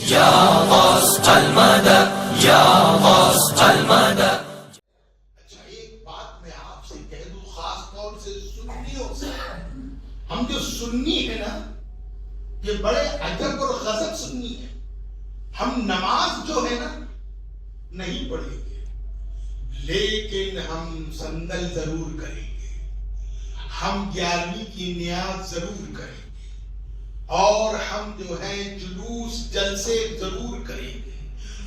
یا غوث المدد یا غوث المدد۔ اچھا ایک بات میں آپ سے کہہ دوں، خاص طور سے سنیوں سے، ہم جو سنی ہے نا یہ بڑے عجب اور غضب سنی ہے۔ ہم نماز جو ہے نا نہیں پڑھیں گے، لیکن ہم سندل ضرور کریں گے، ہم 11ویں کی نیاز ضرور کریں گے، اور ہم جو ہے جلوس جلسے ضرور کریں گے،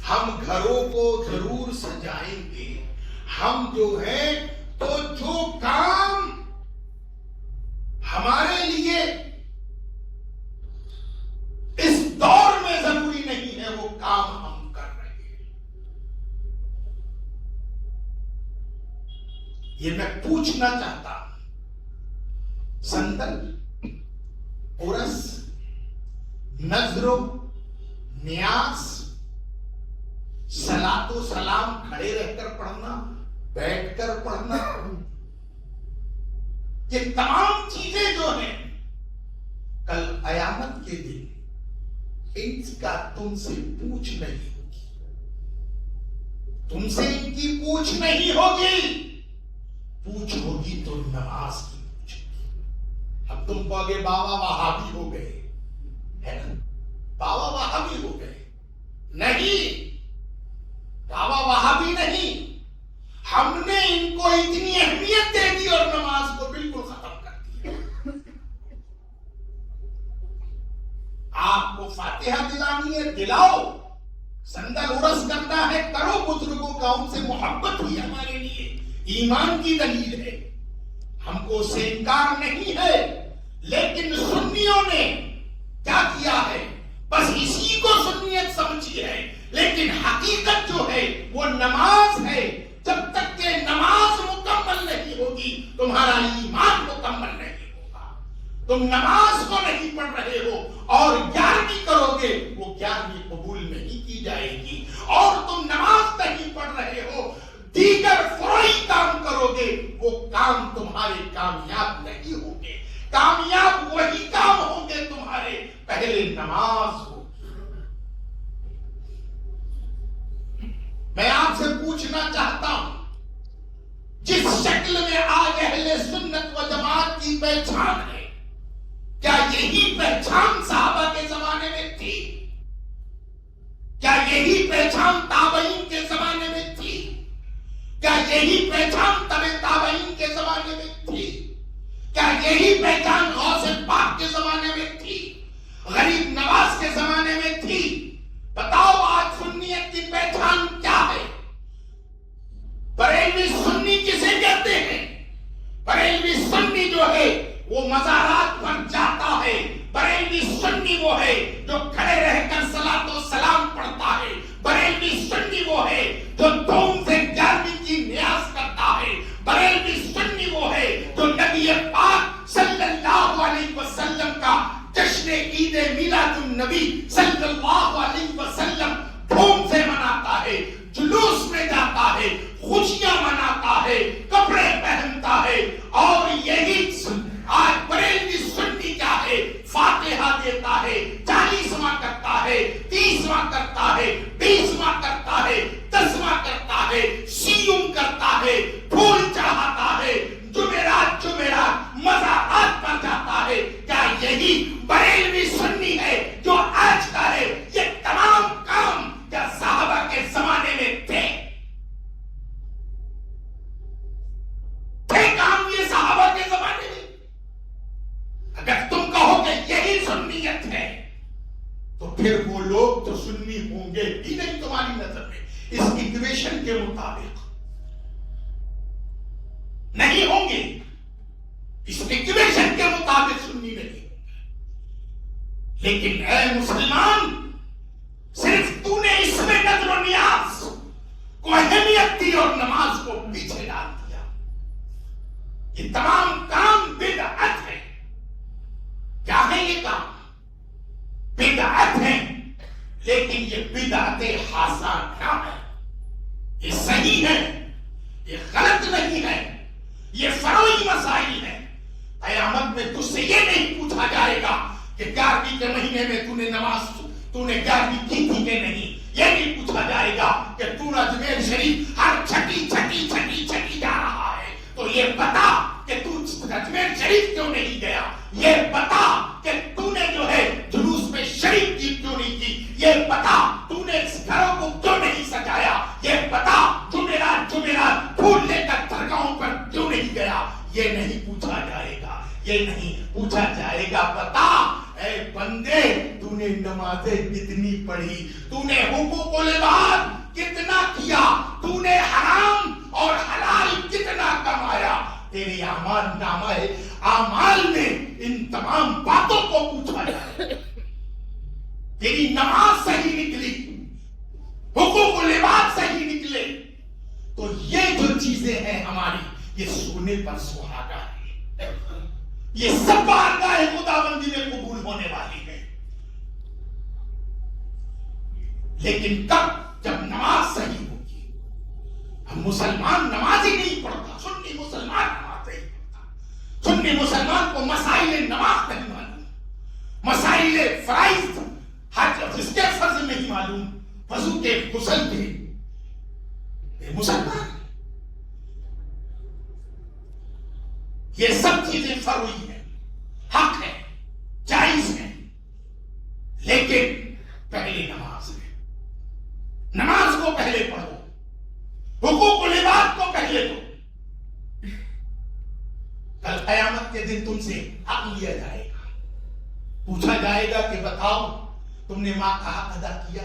ہم گھروں کو ضرور سجائیں گے، ہم جو ہے تو جو کام ہمارے لیے اس دور میں ضروری نہیں ہے وہ کام ہم کر رہے ہیں۔ یہ میں پوچھنا چاہتا ہوں، سندل، عرس، نذر و نیاز، صلاۃ و سلام کھڑے رہ کر پڑھنا، بیٹھ کر پڑھنا، یہ تمام چیزیں جو ہیں کل قیامت کے دن ان کا تم سے پوچھ نہیں ہوگی، تم سے ان کی پوچھ نہیں ہوگی، پوچھ ہوگی تو نماز کی پوچھ ہوگی۔ اب تم کو آگے بابا وہابی ہو گئے ہے نا، بابا وہابی ہو گئے، نہیں بابا وہابی نہیں، ہم نے ان کو اتنی اہمیت دے دی اور نماز کو بالکل ختم کر دیا۔ آپ کو فاتحہ دلانی ہے دلاؤ، سندل عرس کرنا ہے کرو، بزرگوں کا ان سے محبت ہی ہمارے لیے ایمان کی دلیل ہے، ہم کو اس سے انکار نہیں ہے، لیکن سنیوں نے کیا کیا ہے، بس اسی کو سنیت سمجھی ہے، لیکن حقیقت جو ہے وہ نماز ہے۔ جب تک کہ نماز مکمل نہیں ہوگی تمہارا ایمان مکمل نہیں ہوگا۔ تم نماز کو نہیں پڑھ رہے ہو اور 11ویں کرو گے، وہ 11ویں قبول نہیں کی جائے گی، اور تم نماز نہیں پڑھ رہے ہو دیگر فروعی کام کرو گے، وہ کام تمہارے کامیاب نہیں ہوں گے، کامیاب وہی کام ہوں گے تمہارے پہلے نماز ہوگی۔ میں آپ سے پوچھنا چاہتا ہوں، جس شکل میں آج اہل سنت و جماعت کی پہچان ہے، کیا یہی پہچان صحابہ کے زمانے میں تھی؟ کیا یہی پہچان تابعین کے زمانے میں تھی؟ کیا یہی پہچان تبع تابعین کے زمانے میں تھی؟ کیا یہی پہچان غوث پاک کے زمانے میں تھی؟ غریب نواز کے زمانے میں تھی؟ بتاؤ آج سنیت کی پہچان کیا ہے؟ بریلوی سنی کسے کہتے ہیں؟ بریلوی سنی جو ہے وہ مزارات پر جاتا ہے، بریلوی سنی وہ ہے جو کھڑے رہ کر صلاۃ و سلام پڑھتا ہے، بریلوی سنی وہ ہے جو دوم سے 11ویں کی نیاز کرتا ہے، بریلوی سنی وہ ہے جو نبی پاک صلی اللہ علیہ وسلم کا جشن عید میلاد النبی صلی اللہ علیہ وسلم دھوم سے مناتا ہے، جلوس میں جاتا ہے، خوشیاں مناتا ہے، کپڑے پہنتا ہے، اور یہی آج بریلوی سنی کیا ہے؟ فاتحہ دیتا ہے، 40واں کرتا ہے، 30واں کرتا ہے، 20واں کرتا ہے، 10واں کرتا ہے، سیوم کرتا ہے، پھول چڑھاتا ہے، جمعرات مزارات پر جاتا ہے۔ کیا یہی بریلوی سنی ہے جو آج کا ہے؟ یہ تمام کام کیا صحابہ کے زمانے میں تھے کام یہ صحابہ کے زمانے میں؟ اگر تم کہو کہ یہی سنیت ہے تو پھر وہ لوگ تو سنی ہوں گے ہی نہیں تمہاری نظر میں، اس ایکویشن کے مطابق نہیں ہوں گے، اس ایکویشن کے مطابق سنی نہیں ہوں گے۔ لیکن اے مسلمان، صرف تو نے اس میں نذر و نیاز کو اہمیت دی اور نماز کو پیچھے ڈال دیا۔ یہ تمام کام بدعت ہے۔ کیا ہے یہ کام؟ بدعت ہے، لیکن یہ بدعت حسنہ نہ ہے، یہ صحیح ہے، یہ غلط نہیں ہے، یہ فروعی مسائل ہے۔ قیامت میں تجھ سے یہ نہیں پوچھا جائے گا کہ 11ویں کے مہینے میں تو نے نماز تو نے 11ویں کی تھی کہ نہیں. یہ نہیں پوچھا جائے گا کہ تو اجمیر شریف ہر چھٹی جا رہا ہے تو یہ بتا کہ تو اجمیر شریف کیوں نہیں گیا. یہ بتا کہ تو نے جو ہے جلوس میں شریک کی کیوں نہیں کی. یہ بتا تو نے اس گھروں کو کیوں نہیں سجایا. یہ بتا جمعرات پھول لے کر درگاہوں پر کیوں نہیں گیا. یہ نہیں پوچھا جائے گا, یہ نہیں پوچھا جائے گا. بتا اے بندے تو نے نمازیں کتنی پڑھی, تو نے حقوق العباد کتنا کیا, تو نے حرام اور حلال کتنا کمایا. تیری اعمال نامہ اعمال میں ان تمام باتوں کو پوچھا جائے. تیری نماز صحیح نکلی, حقوق العباد صحیح نکلے تو یہ جو چیزیں ہیں ہماری یہ سونے پر سہاگا ہے. یہ سب بارگاہ خداوندی میں قبول ہونے والی ہے. لیکن کب؟ جب نماز صحیح ہوگی. ہم مسلمان نماز ہی نہیں پڑھتا. سنی مسلمان نماز نہیں پڑھتا. سنی مسلمان کو مسائل نماز نہیں معلوم, مسائل فرائض حج اس کے فرض نہیں معلوم, وضو کے غسل کے. مسلمان یہ سب چیزیں فروئی ہیں, حق ہے, جائز ہے, لیکن پہلے نماز ہے. نماز کو پہلے پڑھو, حقوق العباد کو پہلے دو. کل قیامت کے دن تم سے حق لیا جائے گا. پوچھا جائے گا کہ بتاؤ تم نے ماں کا حق ادا کیا,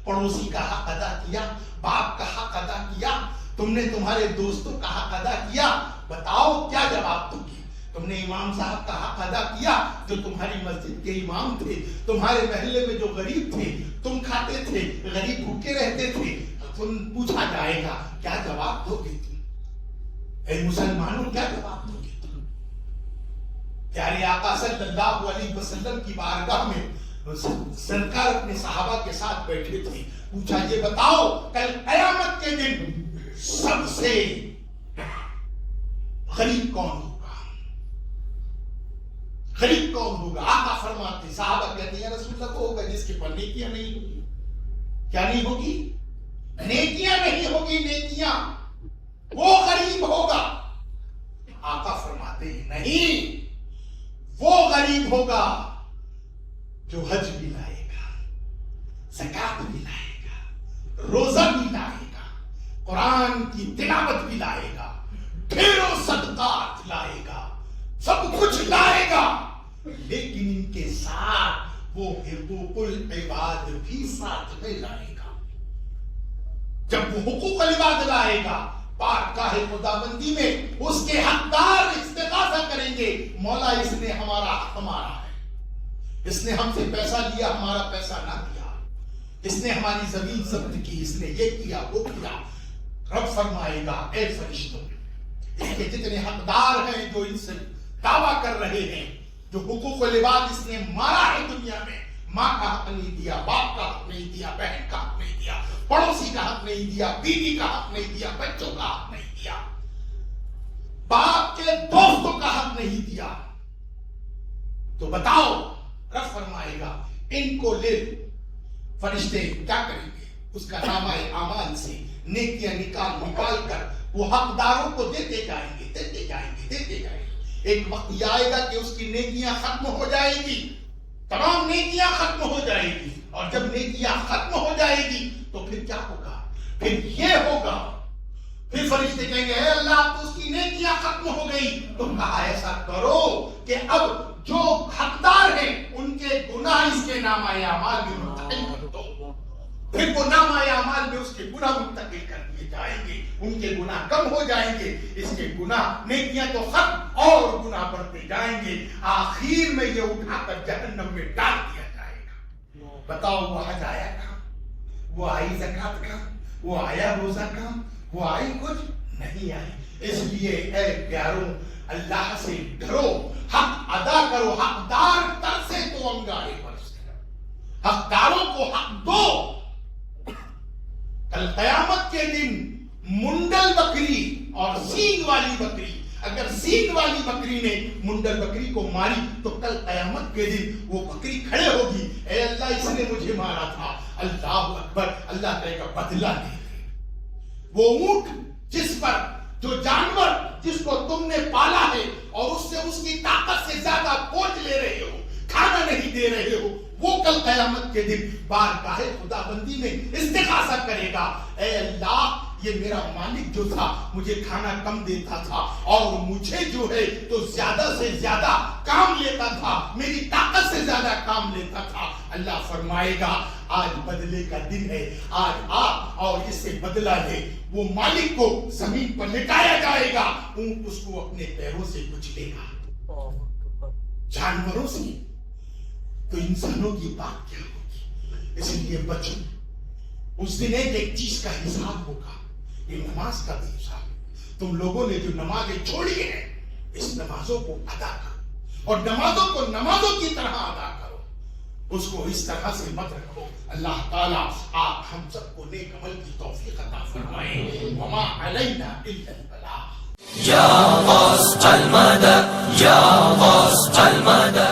پڑوسی کا حق ادا کیا, باپ کا حق ادا کیا, تم نے تمہارے دوستوں کا حق ادا کیا. بتاؤ کیا جواب دو گی. تم نے امام صاحب کا حق ادا کیا جو تمہاری مسجد کے امام تھے, تمہارے محلے میں جو غریب تھے, تم کھاتے تھے, غریب بھوکے رہتے تھے. تم پوچھا جائے گا کیا جواب دو گے تم. اے مسلمانوں کیا جواب دو گے تم. پیارے آقا صلی اللہ علیہ وسلم کی بارگاہ میں سرکار اپنے صحابہ کے ساتھ بیٹھے تھے. پوچھا یہ بتاؤ کل قیامت کے دن سب سے غریب کون ہوگا, غریب کون ہوگا. آقا فرماتے, صحابہ کہتے ہیں رسول اللہ کو ہوگا جس کے پر نیکیاں نہیں ہوگی. کیا نہیں ہوگی؟ نیکیاں نہیں ہوگی. نیکیاں وہ غریب ہوگا. آقا فرماتے ہیں نہیں, وہ غریب ہوگا جو حج بھی لائے گا, زکات بھی لائے گا, روزہ بھی لائے گا, قرآن کی تلاوت بھی لائے گا, ڈھیروں صدقات لائے گا, سب کچھ لائے گا, لیکن ان کے ساتھ وہ حقوق العباد بھی ساتھ میں لائے گا. جب وہ حقوق العباد لائے گا بارگاہ خداوندی میں اس کے حقدار استغاثہ کریں گے, مولا اس نے ہمارا حق مارا ہے, اس نے ہم سے پیسہ لیا, ہمارا پیسہ نہ دیا, اس نے ہماری زمین ضبط کی, اس نے یہ کیا وہ کیا. رب فرمائے گا اے فرشتوں, اس کے جتنے حقدار ہیں جو ان سے دعویٰ کر رہے ہیں, جو حقوق العباد اس نے مارا ہے دنیا میں, ماں کا حق نہیں دیا, باپ کا حق نہیں دیا, بہن کا حق نہیں دیا, پڑوسی کا حق نہیں دیا, بیوی کا حق نہیں دیا, بچوں کا حق نہیں دیا, باپ کے دوستوں کا حق نہیں دیا, تو بتاؤ رب فرمائے گا ان کو لے لو. فرشتے کیا کریں گے؟ اس کا نامہ اعمال سے نیکیاں نکال کر وہ حقداروں کو دیتے جائیں گے. ایک وقت یہ آئے گا کہ اس کی نیکیاں ختم ہو جائے گی, تمام نیکیاں ختم ہو جائے گی, اور جب نیکیاں ختم ہو جائے گی تو پھر کیا ہوگا؟ پھر یہ ہوگا, پھر فرشتے کہیں گے اے اللہ تو اس کی نیکیاں ختم ہو گئی. تو کہا ایسا کرو کہ اب جو حقدار ہیں ان کے گناہ اس کے نامہ اعمال میں منتقل کر دو. پھر وہ نامہ اعمال میں اس کے گناہ منتقل کر دیے جائیں گے, ان کے گناہ کم ہو جائیں گے, اس کے گناہ نیکیاں تو ختم اور گناہ بڑھتے جائیں گے. آخر میں یہ اٹھا کر جہنم میں ڈال دیا جائے گا. بتاؤ وہ حج آیا کہاں, وہ آئی زکات کہاں, وہ آیا روزہ کہاں, وہ آئی کچھ نہیں آئی. اس لیے اے پیاروں اللہ سے ڈرو, حق ادا کرو, حقدار ترسے تو انگارے برسے, حقداروں کو حق دو. کل قیامت کے دن منڈل بکری اور سینگ والی بکری اگر سینگ والی بکری نے منڈل بکری کو ماری تو کل قیامت کے دن وہ بکری کھڑے ہوگی، اے اللہ اس نے مجھے مارا تھا، اللہ اکبر، اللہ کہے گا بدلہ دے دے۔ وہ اونٹ جس پر، جو جانور جس کو تم نے پالا ہے اور اس سے اس کی طاقت سے زیادہ بوجھ لے رہے ہو، کھانا نہیں دے رہے ہو، وہ کل قیامت کے دن بارگاہ خدا بندی میں استغاثہ کرے گا، اے اللہ یہ میرا مالک جو تھا مجھے کھانا کم دیتا تھا اور مجھے جو ہے تو زیادہ سے زیادہ کام لیتا تھا، میری طاقت سے زیادہ کام لیتا تھا۔ اللہ فرمائے گا آج بدلے کا دن ہے، آج آ اور اس سے بدلہ لے۔ وہ مالک کو زمین پر لٹایا جائے گا، اونٹ اس کو اپنے پیروں سے کچلے گا۔ جانوروں سے تو انسانوں کی بات کیا ہوگی؟ اس لیے بچو، اس دن ایک چیز کا حساب ہوگا، یہ نماز کا بھی حساب۔ تم لوگوں نے جو نمازیں چھوڑی ہیں اس نمازوں کو ادا کرو، اور نمازوں کو نمازوں کی طرح ادا کرو، اس کو اس طرح سے مت رکھو۔ اللہ تعالیٰ آپ ہم سب کو نیک عمل کی توفیق عطا فرمائے۔ وما علینا الا البلاغ۔ یا غوث المدد، یا غوث المدد۔